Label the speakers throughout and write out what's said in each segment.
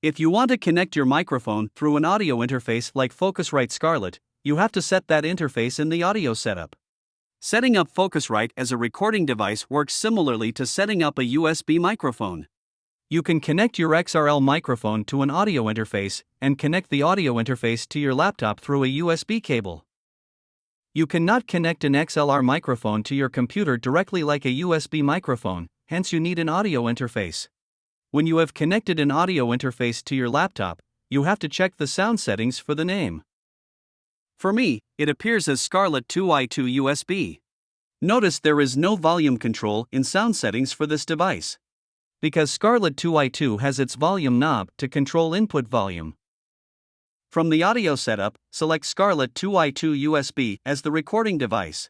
Speaker 1: If you want to connect your microphone through an audio interface like Focusrite Scarlett, you have to set that interface in the audio setup. Setting up Focusrite as a recording device works similarly to setting up a USB microphone. You can connect your XLR microphone to an audio interface and connect the audio interface to your laptop through a USB cable. You cannot connect an XLR microphone to your computer directly like a USB microphone, hence you need an audio interface. When you have connected an audio interface to your laptop, you have to check the sound settings for the name. For me, it appears as Scarlett 2i2 USB. Notice there is no volume control in sound settings for this device, because Scarlett 2i2 has its volume knob to control input volume. From the audio setup, select Scarlett 2i2 USB as the recording device.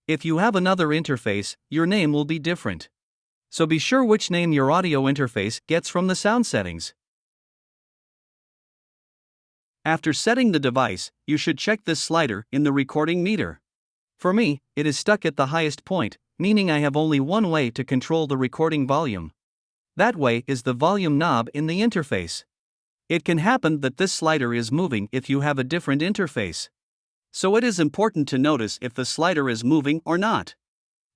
Speaker 1: If you have another interface, your name will be different. So be sure which name your audio interface gets from the sound settings. After setting the device, you should check this slider in the recording meter. For me, it is stuck at the highest point, meaning I have only one way to control the recording volume. That way is the volume knob in the interface. It can happen that this slider is moving if you have a different interface. So it is important to notice if the slider is moving or not.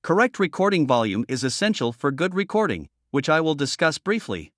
Speaker 1: Correct recording volume is essential for good recording, which I will discuss briefly.